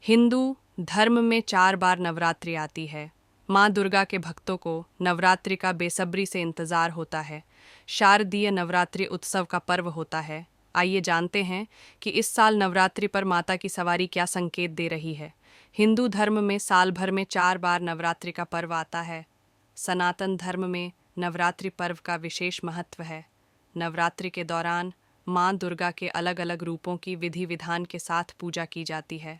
हिंदू धर्म में 4 बार नवरात्रि आती है। माँ दुर्गा के भक्तों को नवरात्रि का बेसब्री से इंतजार होता है। शारदीय नवरात्रि उत्सव का पर्व होता है। आइए जानते हैं कि इस साल नवरात्रि पर माता की सवारी क्या संकेत दे रही है। हिंदू धर्म में साल भर में 4 बार नवरात्रि का पर्व आता है। सनातन धर्म में नवरात्रि पर्व का विशेष महत्व है। नवरात्रि के दौरान माँ दुर्गा के अलग अलग रूपों की विधि विधान के साथ पूजा की जाती है।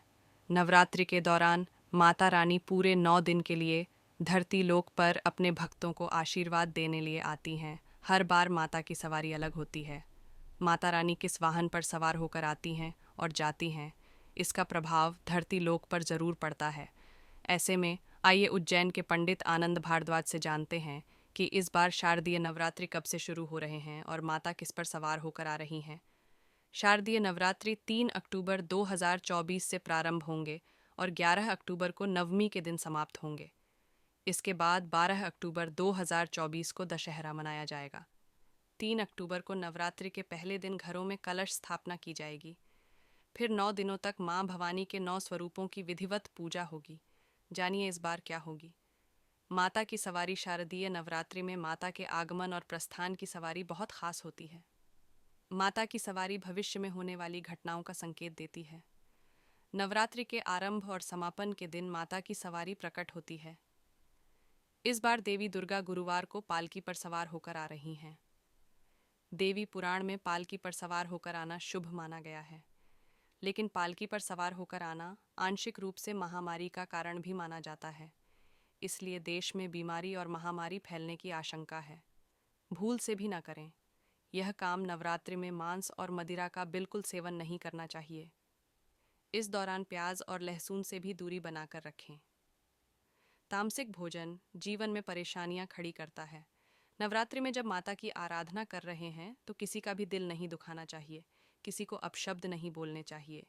नवरात्रि के दौरान माता रानी पूरे 9 दिन के लिए धरती लोक पर अपने भक्तों को आशीर्वाद देने लिए आती हैं। हर बार माता की सवारी अलग होती है। माता रानी किस वाहन पर सवार होकर आती हैं और जाती हैं, इसका प्रभाव धरती लोक पर जरूर पड़ता है। ऐसे में आइए उज्जैन के पंडित आनंद भारद्वाज से जानते हैं कि इस बार शारदीय नवरात्रि कब से शुरू हो रहे हैं और माता किस पर सवार होकर आ रही हैं। शारदीय नवरात्रि 3 अक्टूबर 2024 से प्रारंभ होंगे और 11 अक्टूबर को नवमी के दिन समाप्त होंगे। इसके बाद 12 अक्टूबर 2024 को दशहरा मनाया जाएगा। 3 अक्टूबर को नवरात्रि के पहले दिन घरों में कलश स्थापना की जाएगी। फिर 9 दिनों तक माँ भवानी के 9 स्वरूपों की विधिवत पूजा होगी। जानिए इस बार क्या होगी। माता की सवारी। शारदीय नवरात्रि में माता के आगमन और प्रस्थान की सवारी बहुत खास होती है। माता की सवारी भविष्य में होने वाली घटनाओं का संकेत देती है। नवरात्रि के आरंभ और समापन के दिन माता की सवारी प्रकट होती है। इस बार देवी दुर्गा गुरुवार को पालकी पर सवार होकर आ रही हैं। देवी पुराण में पालकी पर सवार होकर आना शुभ माना गया है, लेकिन पालकी पर सवार होकर आना आंशिक रूप से महामारी का कारण भी माना जाता है। इसलिए देश में बीमारी और महामारी फैलने की आशंका है। भूल से भी न करें। यह काम नवरात्रि में मांस और मदिरा का बिल्कुल सेवन नहीं करना चाहिए। इस दौरान प्याज और लहसुन से भी दूरी बनाकर रखें। तामसिक भोजन जीवन में परेशानियां खड़ी करता है। नवरात्रि में जब माता की आराधना कर रहे हैं तो किसी का भी दिल नहीं दुखाना चाहिए, किसी को अपशब्द नहीं बोलने चाहिए।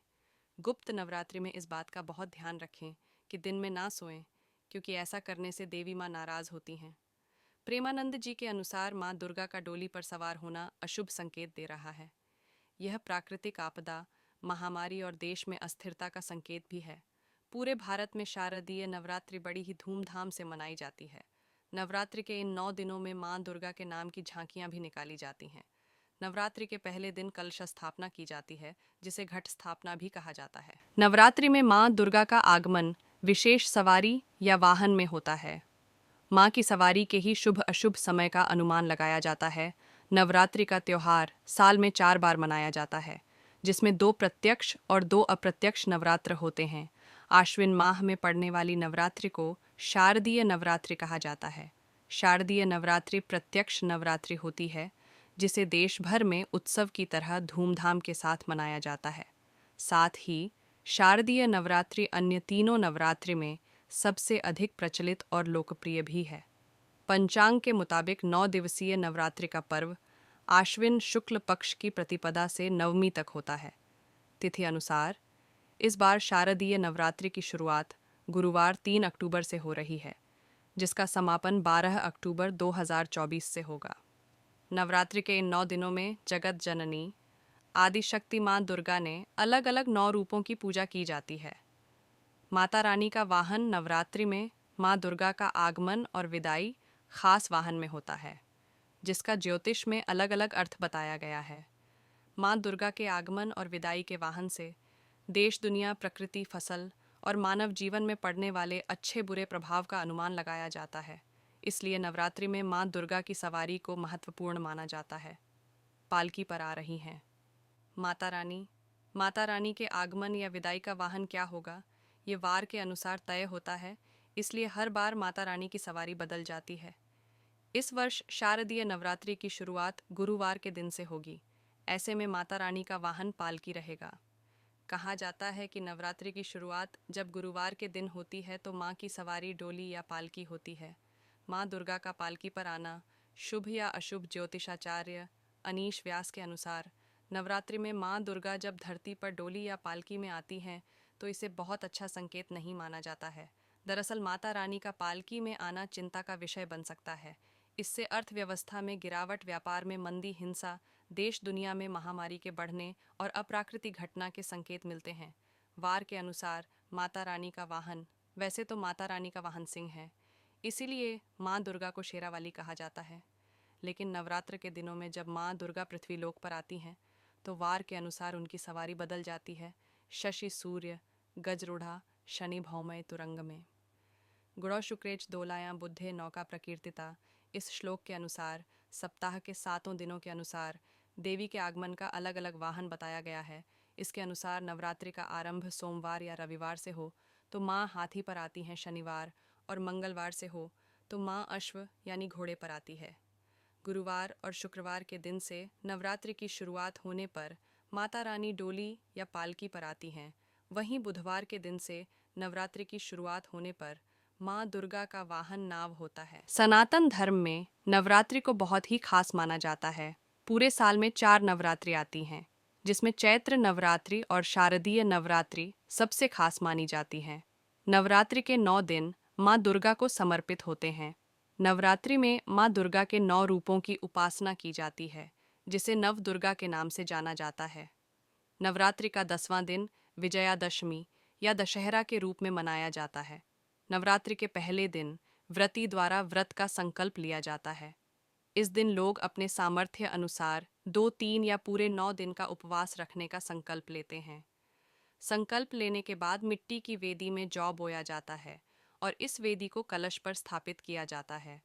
गुप्त नवरात्रि में इस बात का बहुत ध्यान रखें कि दिन में ना सोएं, क्योंकि ऐसा करने से देवी माँ नाराज होती हैं। प्रेमानंद जी के अनुसार माँ दुर्गा का डोली पर सवार होना अशुभ संकेत दे रहा है। यह प्राकृतिक आपदा, महामारी और देश में अस्थिरता का संकेत भी है। पूरे भारत में शारदीय नवरात्रि बड़ी ही धूमधाम से मनाई जाती है। नवरात्रि के इन 9 दिनों में माँ दुर्गा के नाम की झांकियाँ भी निकाली जाती हैं। नवरात्रि के पहले दिन कलश स्थापना की जाती है, जिसे घट स्थापना भी कहा जाता है। नवरात्रि में माँ दुर्गा का आगमन विशेष सवारी या वाहन में होता है। माँ की सवारी के ही शुभ अशुभ समय का अनुमान लगाया जाता है। नवरात्रि का त्योहार साल में 4 बार मनाया जाता है, जिसमें 2 प्रत्यक्ष और 2 अप्रत्यक्ष नवरात्र होते हैं। आश्विन माह में पड़ने वाली नवरात्रि को शारदीय नवरात्रि कहा जाता है। शारदीय नवरात्रि प्रत्यक्ष नवरात्रि होती है, जिसे देश भर में उत्सव की तरह धूमधाम के साथ मनाया जाता है। साथ ही शारदीय नवरात्रि अन्य तीनों नवरात्रि में सबसे अधिक प्रचलित और लोकप्रिय भी है। पंचांग के मुताबिक 9 दिवसीय नवरात्रि का पर्व आश्विन शुक्ल पक्ष की प्रतिपदा से नवमी तक होता है। तिथि अनुसार इस बार शारदीय नवरात्रि की शुरुआत गुरुवार 3 अक्टूबर से हो रही है, जिसका समापन 12 अक्टूबर 2024 से होगा। नवरात्रि के इन 9 दिनों में जगत जननी आदिशक्ति माँ दुर्गा ने अलग अलग 9 रूपों की पूजा की जाती है। माता रानी का वाहन नवरात्रि में माँ दुर्गा का आगमन और विदाई खास वाहन में होता है, जिसका ज्योतिष में अलग अलग अर्थ बताया गया है। माँ दुर्गा के आगमन और विदाई के वाहन से देश दुनिया, प्रकृति, फसल और मानव जीवन में पड़ने वाले अच्छे बुरे प्रभाव का अनुमान लगाया जाता है। इसलिए नवरात्रि में माँ दुर्गा की सवारी को महत्वपूर्ण माना जाता है। पालकी पर आ रही हैं माता रानी। माता रानी के आगमन या विदाई का वाहन क्या होगा, ये वार के अनुसार तय होता है, इसलिए हर बार माता रानी की सवारी बदल जाती है। इस वर्ष शारदीय नवरात्रि की शुरुआत गुरुवार के दिन से होगी। ऐसे में माता रानी का वाहन पालकी रहेगा। कहा जाता है कि नवरात्रि की शुरुआत जब गुरुवार के दिन होती है तो माँ की सवारी डोली या पालकी होती है। माँ दुर्गा का पालकी पर आना शुभ या अशुभ। ज्योतिषाचार्य अनीश व्यास के अनुसार नवरात्रि में माँ दुर्गा जब धरती पर डोली या पालकी में आती हैं तो इसे बहुत अच्छा संकेत नहीं माना जाता है। दरअसल माता रानी का पालकी में आना चिंता का विषय बन सकता है। इससे अर्थव्यवस्था में गिरावट, व्यापार में मंदी, हिंसा, देश दुनिया में महामारी के बढ़ने और अप्राकृतिक घटना के संकेत मिलते हैं। वार के अनुसार माता रानी का वाहन, वैसे तो माता रानी का वाहन सिंह है, इसीलिए माँ दुर्गा को शेरावाली कहा जाता है। लेकिन नवरात्र के दिनों में जब माँ दुर्गा पृथ्वीलोक पर आती हैं तो वार के अनुसार उनकी सवारी बदल जाती है। शशि सूर्य गजरूढ़ा शनि भौमय तुरंग में। गुणौ शुक्रेच दोलायां बुद्धे नौका प्रकीर्तिता। इस श्लोक के अनुसार सप्ताह के 7 दिनों के अनुसार देवी के आगमन का अलग अलग वाहन बताया गया है। इसके अनुसार नवरात्रि का आरंभ सोमवार या रविवार से हो तो माँ हाथी पर आती हैं शनिवार, और मंगलवार से हो तो माँ अश्व यानी घोड़े पर आती है। गुरुवार और शुक्रवार के दिन से नवरात्रि की शुरुआत होने पर माता रानी डोली या पालकी पर आती हैं। वहीं बुधवार के दिन से नवरात्रि की शुरुआत होने पर माँ दुर्गा का वाहन नाव होता है। सनातन धर्म में नवरात्रि को बहुत ही खास माना जाता है। पूरे साल में 4 नवरात्रि आती हैं, जिसमें चैत्र नवरात्रि और शारदीय नवरात्रि सबसे खास मानी जाती हैं। नवरात्रि के 9 दिन माँ दुर्गा को समर्पित होते हैं। नवरात्रि में माँ दुर्गा के 9 रूपों की उपासना की जाती है, जिसे नव दुर्गा के नाम से जाना जाता है। नवरात्रि का 10वां दिन विजयादशमी या दशहरा के रूप में मनाया जाता है। नवरात्रि के पहले दिन व्रती द्वारा व्रत का संकल्प लिया जाता है। इस दिन लोग अपने सामर्थ्य अनुसार 2, 3 या पूरे 9 दिन का उपवास रखने का संकल्प लेते हैं। संकल्प लेने के बाद मिट्टी की वेदी में जौ बोया जाता है और इस वेदी को कलश पर स्थापित किया जाता है।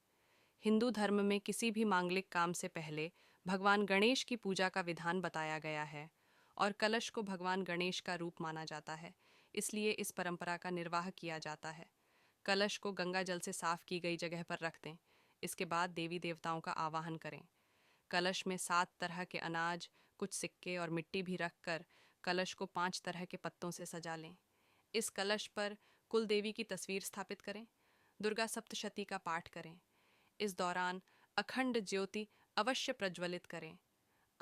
हिंदू धर्म में किसी भी मांगलिक काम से पहले भगवान गणेश की पूजा का विधान बताया गया है और कलश को भगवान गणेश का रूप माना जाता है, इसलिए इस परंपरा का निर्वाह किया जाता है। कलश को गंगा जल से साफ की गई जगह पर रख दें। इसके बाद देवी देवताओं का आवाहन करें। कलश में 7 तरह के अनाज, कुछ सिक्के और मिट्टी भी रखकर कलश को 5 तरह के पत्तों से सजा लें। इस कलश पर कुल देवी की तस्वीर स्थापित करें। दुर्गा सप्तशती का पाठ करें। इस दौरान अखंड ज्योति अवश्य प्रज्वलित करें।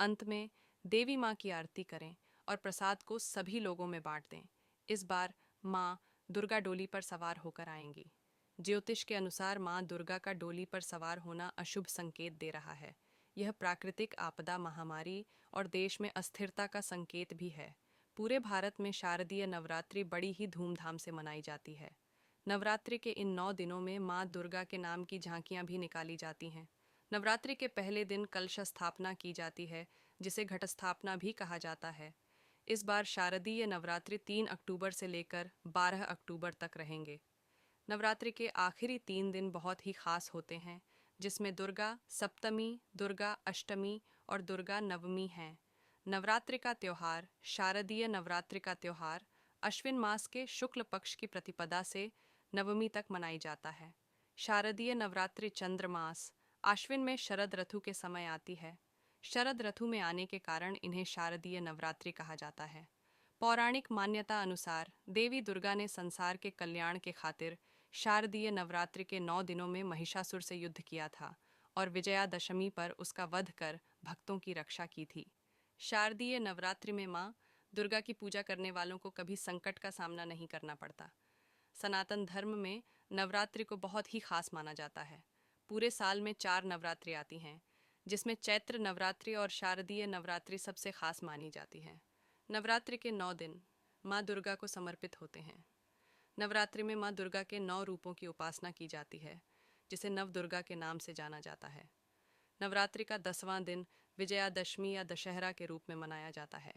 अंत में देवी माँ की आरती करें और प्रसाद को सभी लोगों में बांट दें। इस बार माँ दुर्गा डोली पर सवार होकर आएंगी। ज्योतिष के अनुसार माँ दुर्गा का डोली पर सवार होना अशुभ संकेत दे रहा है। यह प्राकृतिक आपदा, महामारी और देश में अस्थिरता का संकेत भी है। पूरे भारत में शारदीय नवरात्रि बड़ी ही धूमधाम से मनाई जाती है। नवरात्रि के इन 9 दिनों में माँ दुर्गा के नाम की झांकियाँ भी निकाली जाती हैं। नवरात्रि के पहले दिन कलश स्थापना की जाती है, जिसे घट स्थापना भी कहा जाता है। इस बार शारदीय नवरात्रि 3 अक्टूबर से लेकर 12 अक्टूबर तक रहेंगे। नवरात्रि के आखिरी 3 दिन बहुत ही खास होते हैं, जिसमें दुर्गा सप्तमी, दुर्गा अष्टमी और दुर्गा नवमी हैं। नवरात्रि का त्यौहार, शारदीय नवरात्रि का त्यौहार अश्विन मास के शुक्ल पक्ष की प्रतिपदा से नवमी तक मनाई जाता है। शारदीय नवरात्रि चंद्रमास आश्विन में शरद ऋतु के समय आती है। शरद ऋतु में आने के कारण इन्हें शारदीय नवरात्रि कहा जाता है। पौराणिक मान्यता अनुसार देवी दुर्गा ने संसार के कल्याण के खातिर शारदीय नवरात्रि के 9 दिनों में महिषासुर से युद्ध किया था और विजयादशमी पर उसका वध कर भक्तों की रक्षा की थी। शारदीय नवरात्रि में माँ दुर्गा की पूजा करने वालों को कभी संकट का सामना नहीं करना पड़ता। सनातन धर्म में नवरात्रि को बहुत ही खास माना जाता है। पूरे साल में 4 नवरात्रि आती हैं, जिसमें चैत्र नवरात्रि और शारदीय नवरात्रि सबसे खास मानी जाती है। नवरात्रि के 9 दिन माँ दुर्गा को समर्पित होते हैं। नवरात्रि में माँ दुर्गा के 9 रूपों की उपासना की जाती है, जिसे नव दुर्गा के नाम से जाना जाता है। नवरात्रि का 10वां दिन विजयादशमी या दशहरा के रूप में मनाया जाता है।